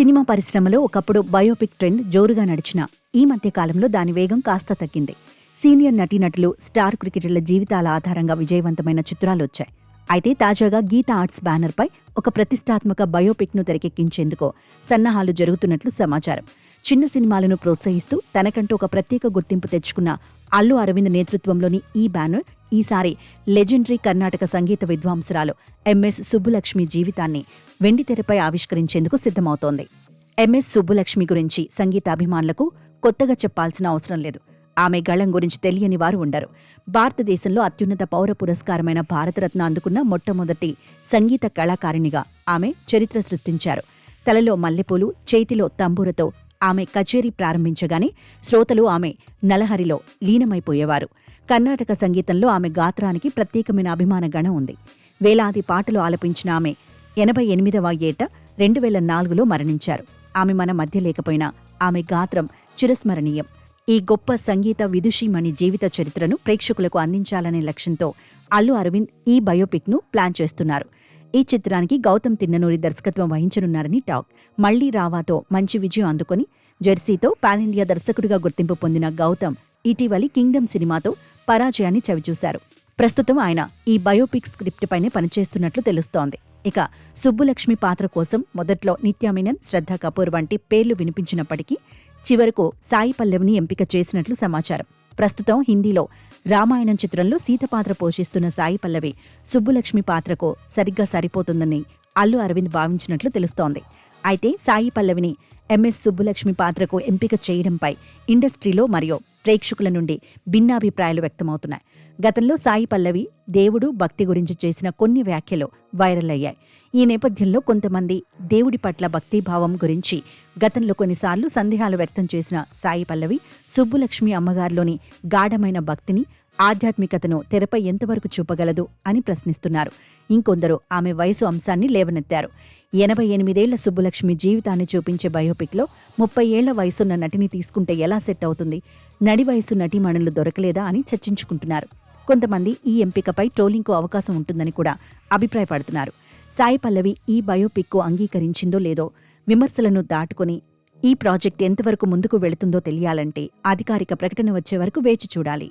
Cinema పరిశ్రమలో ఒకప్పుడు biopic trend జోరుగా నడిచినా ఈ మధ్య కాలంలో దాని వేగం కాస్త తగ్గింది. సీనియర్ నటీనటులు, స్టార్ క్రికెటర్ల జీవితాల ఆధారంగా విజయవంతమైన చిత్రాలొచ్చాయి. అయితే తాజాగా గీతా ఆర్ట్స్ బ్యానర్పై ఒక ప్రతిష్టాత్మక బయోపిక్ను తెరకెక్కించేందుకు సన్నాహాలు జరుగుతున్నట్లు సమాచారం. చిన్న సినిమాలను ప్రోత్సహిస్తూ తనకంటూ ఒక ప్రత్యేక గుర్తింపు తెచ్చుకున్న అల్లు అరవింద్ నేతృత్వంలోని ఈ బ్యానర్ ఈసారి లెజెండరీ కర్ణాటక సంగీత విద్వాంసురాలు ఎంఎస్ సుబ్బులక్ష్మి జీవితాన్ని వెండితెరపై ఆవిష్కరించేందుకు సిద్ధమవుతోంది. ఎంఎస్ సుబ్బులక్ష్మి గురించి సంగీతాభిమానులకు కొత్తగా చెప్పాల్సిన అవసరం లేదు. ఆమె గళం గురించి తెలియని వారు ఉండరు. భారతదేశంలో అత్యున్నత పౌర పురస్కారమైన భారతరత్న అందుకున్న మొట్టమొదటి సంగీత కళాకారిణిగా ఆమె చరిత్ర సృష్టించారు. తలలో మల్లెపూలు, చేతిలో తంబూరతో ఆమె కచేరీ ప్రారంభించగానే శ్రోతలు ఆమె నలహరిలో లీనమైపోయేవారు. కర్ణాటక సంగీతంలో ఆమె గాత్రానికి ప్రత్యేకమైన అభిమాన గణం ఉంది. వేలాది పాటలు ఆలపించిన ఆమె 88వ ఏట 2004లో మరణించారు. ఆమె మన మధ్య లేకపోయినా ఆమె గాత్రం చిరస్మరణీయం. ఈ గొప్ప సంగీత విదుషీమణి జీవిత చరిత్రను ప్రేక్షకులకు అందించాలనే లక్ష్యంతో అల్లు అరవింద్ ఈ బయోపిక్ను ప్లాన్ చేస్తున్నారు. ఈ చిత్రానికి గౌతమ్ తిన్ననూరి దర్శకత్వం వహించనున్నారని టాక్. మళ్లీ రావాతో మంచి విజయం అందుకొని జెర్సీతో పాన్ ఇండియా దర్శకుడిగా గుర్తింపు పొందిన గౌతమ్ ఇటీవలి కింగ్డమ్ సినిమాతో పరాజయాన్ని చవిచూశారు. ప్రస్తుతం ఆయన ఈ బయోపిక్ స్క్రిప్ట్ పైనే పనిచేస్తున్నట్లు తెలుస్తోంది. ఇక సుబ్బులక్ష్మి పాత్ర కోసం మొదట్లో నిత్యా మీనన్, శ్రద్ధా కపూర్ వంటి పేర్లు వినిపించినప్పటికీ చివరకు సాయి పల్లవిని ఎంపిక చేసినట్లు సమాచారం. ప్రస్తుతం హిందీలో రామాయణం చిత్రంలో సీత పాత్ర పోషిస్తున్న సాయి పల్లవి సుబ్బులక్ష్మి పాత్రకు సరిగ్గా సరిపోతుందని అల్లు అరవింద్ భావించినట్లు తెలుస్తోంది. అయితే సాయి పల్లవిని ఎంఎస్ సుబ్బులక్ష్మి పాత్రకు ఎంపిక చేయడంపై ఇండస్ట్రీలో మరియు ప్రేక్షకుల నుండి భిన్నాభిప్రాయాలు వ్యక్తమవుతున్నాయి. గతంలో సాయి పల్లవి దేవుడు, భక్తి గురించి చేసిన కొన్ని వ్యాఖ్యలు వైరల్ అయ్యాయి. ఈ నేపథ్యంలో కొంతమంది దేవుడి పట్ల భక్తిభావం గురించి గతంలో కొన్నిసార్లు సందేహాలు వ్యక్తం చేసిన సాయి పల్లవి సుబ్బులక్ష్మి అమ్మగారిలోని గాఢమైన భక్తిని, ఆధ్యాత్మికతను తెరపై ఎంతవరకు చూపగలదు అని ప్రశ్నిస్తున్నారు. ఇంకొందరు ఆమె వయసు అంశాన్ని లేవనెత్తారు. 88 సుబ్బులక్ష్మి జీవితాన్ని చూపించే బయోపిక్లో 30 ఏళ్ల వయసున్న నటిని తీసుకుంటే ఎలా సెట్ అవుతుంది? నడి వయసు నటీమణులు దొరకలేదా అని చర్చించుకుంటున్నారు. కొంతమంది ఈ ఎంపికపై ట్రోలింగ్కు అవకాశం ఉంటుందని కూడా అభిప్రాయపడుతున్నారు. సాయి పల్లవి ఈ బయోపిక్కు అంగీకరించిందో లేదో విమర్శలను దాటుకుని ఈ ప్రాజెక్ట్ ఎంతవరకు ముందుకు వెళుతుందో తెలియాలంటే అధికారిక ప్రకటన వచ్చే వరకు వేచి చూడాలి.